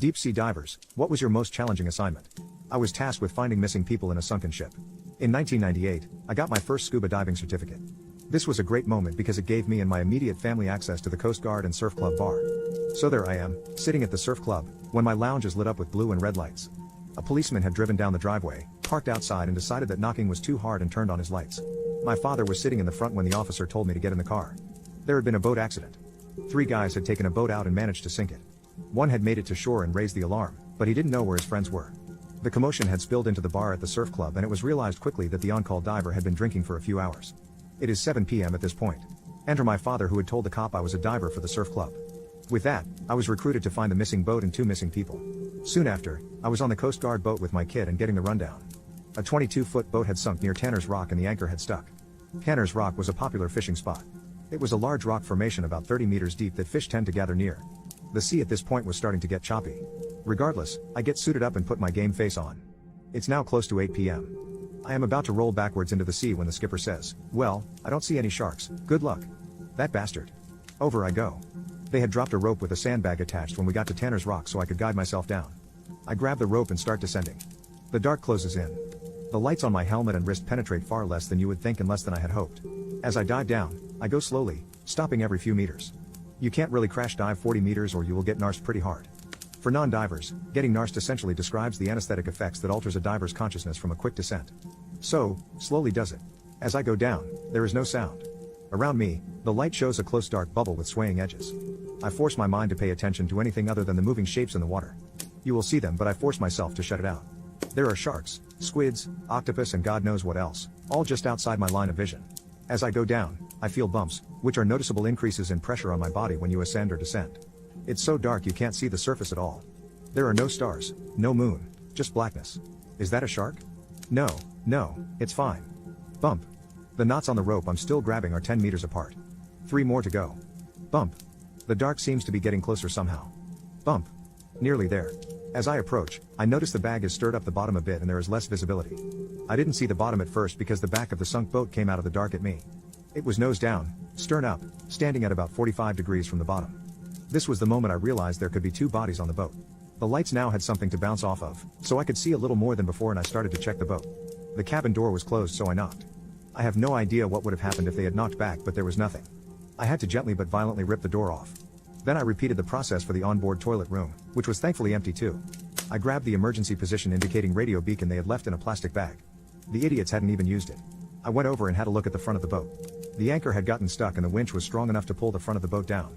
Deep sea divers, what was your most challenging assignment? I was tasked with finding missing people in a sunken ship. In 1998, I got my first scuba diving certificate. This was a great moment because it gave me and my immediate family access to the Coast Guard and Surf Club bar. So there I am, sitting at the surf club, when my lounge is lit up with blue and red lights. A policeman had driven down the driveway, parked outside and decided that knocking was too hard and turned on his lights. My father was sitting in the front when the officer told me to get in the car. There had been a boat accident. 3 guys had taken a boat out and managed to sink it. One had made it to shore and raised the alarm, but he didn't know where his friends were. The commotion had spilled into the bar at the surf club and it was realized quickly that the on-call diver had been drinking for a few hours. It is 7 p.m. at this point. Enter my father who had told the cop I was a diver for the surf club. With that, I was recruited to find the missing boat and 2 missing people. Soon after, I was on the Coast Guard boat with my kid and getting the rundown. A 22-foot boat had sunk near Tanner's Rock and the anchor had stuck. Tanner's Rock was a popular fishing spot. It was a large rock formation about 30 meters deep that fish tend to gather near. The sea at this point was starting to get choppy. Regardless, I get suited up and put my game face on. It's now close to 8 p.m. I am about to roll backwards into the sea when the skipper says, "Well, I don't see any sharks, good luck." That bastard. Over I go. They had dropped a rope with a sandbag attached when we got to Tanner's Rock so I could guide myself down. I grab the rope and start descending. The dark closes in. The lights on my helmet and wrist penetrate far less than you would think and less than I had hoped. As I dive down, I go slowly, stopping every few meters. You can't really crash dive 40 meters or you will get narsed pretty hard. For non-divers, getting narsed essentially describes the anesthetic effects that alters a diver's consciousness from a quick descent. So, slowly does it. As I go down, there is no sound. Around me, the light shows a close dark bubble with swaying edges. I force my mind to pay attention to anything other than the moving shapes in the water. You will see them but I force myself to shut it out. There are sharks, squids, octopus and God knows what else, all just outside my line of vision. As I go down, I feel bumps, which are noticeable increases in pressure on my body when you ascend or descend. It's so dark you can't see the surface at all. There are no stars, no moon, just blackness. Is that a shark? No, it's fine. Bump. The knots on the rope I'm still grabbing are 10 meters apart. 3 more to go. Bump. The dark seems to be getting closer somehow. Bump. Nearly there. As I approach, I notice the bag is stirred up the bottom a bit and there is less visibility. I didn't see the bottom at first because the back of the sunk boat came out of the dark at me. It was nose down, stern up, standing at about 45 degrees from the bottom. This was the moment I realized there could be 2 bodies on the boat. The lights now had something to bounce off of, so I could see a little more than before and I started to check the boat. The cabin door was closed so I knocked. I have no idea what would have happened if they had knocked back but there was nothing. I had to gently but violently rip the door off. Then I repeated the process for the onboard toilet room, which was thankfully empty too. I grabbed the emergency position indicating radio beacon they had left in a plastic bag. The idiots hadn't even used it. I went over and had a look at the front of the boat. The anchor had gotten stuck and the winch was strong enough to pull the front of the boat down.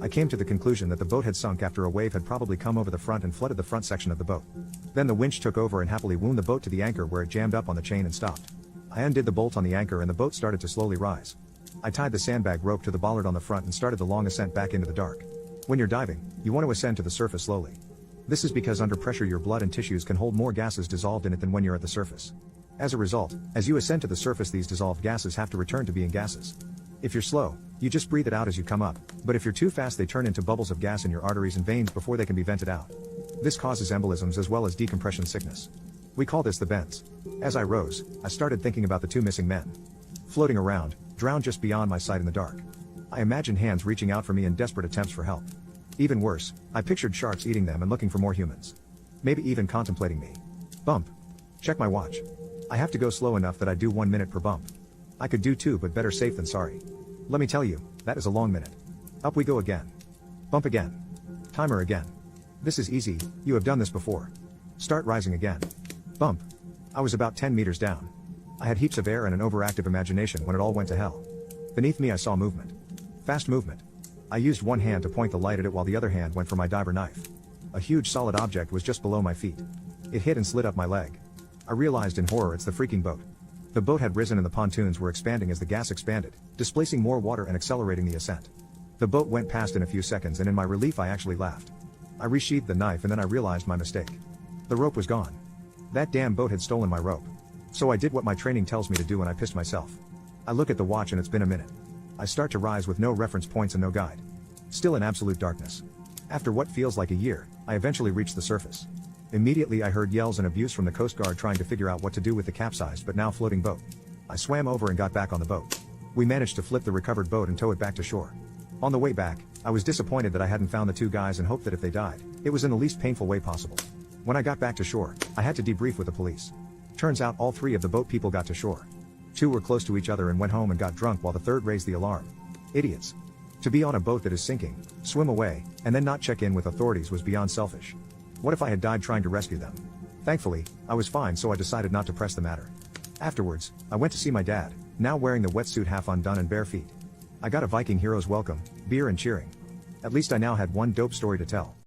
I came to the conclusion that the boat had sunk after a wave had probably come over the front and flooded the front section of the boat. Then the winch took over and happily wound the boat to the anchor where it jammed up on the chain and stopped. I undid the bolt on the anchor and the boat started to slowly rise. I tied the sandbag rope to the bollard on the front and started the long ascent back into the dark. When you're diving, you want to ascend to the surface slowly. This is because under pressure your blood and tissues can hold more gases dissolved in it than when you're at the surface. As a result, as you ascend to the surface these dissolved gases have to return to being gases. If you're slow, you just breathe it out as you come up, but if you're too fast they turn into bubbles of gas in your arteries and veins before they can be vented out. This causes embolisms as well as decompression sickness. We call this the bends. As I rose, I started thinking about the 2 missing men. Floating around, drowned just beyond my sight in the dark. I imagined hands reaching out for me in desperate attempts for help. Even worse, I pictured sharks eating them and looking for more humans. Maybe even contemplating me. Bump. Check my watch. I have to go slow enough that I do 1 minute per bump. I could do 2 but better safe than sorry. Let me tell you, that is a long minute. Up we go again. Bump again. Timer again. This is easy, you have done this before. Start rising again. Bump. I was about 10 meters down. I had heaps of air and an overactive imagination when it all went to hell. Beneath me I saw movement. Fast movement. I used one hand to point the light at it while the other hand went for my diver knife. A huge solid object was just below my feet. It hit and slid up my leg. I realized in horror it's the freaking boat. The boat had risen and the pontoons were expanding as the gas expanded, displacing more water and accelerating the ascent. The boat went past in a few seconds and in my relief I actually laughed. I resheathed the knife and then I realized my mistake. The rope was gone. That damn boat had stolen my rope. So I did what my training tells me to do and I pissed myself. I look at the watch and it's been a minute. I start to rise with no reference points and no guide. Still in absolute darkness. After what feels like a year, I eventually reached the surface. Immediately I heard yells and abuse from the Coast Guard trying to figure out what to do with the capsized but now floating boat. I swam over and got back on the boat. We managed to flip the recovered boat and tow it back to shore. On the way back, I was disappointed that I hadn't found the two guys and hoped that if they died, it was in the least painful way possible. When I got back to shore, I had to debrief with the police. Turns out all three of the boat people got to shore. Two were close to each other and went home and got drunk while the third raised the alarm. Idiots. To be on a boat that is sinking, swim away, and then not check in with authorities was beyond selfish. What if I had died trying to rescue them? Thankfully, I was fine, so I decided not to press the matter. Afterwards, I went to see my dad, now wearing the wetsuit half undone and bare feet. I got a Viking hero's welcome, beer and cheering. At least I now had one dope story to tell.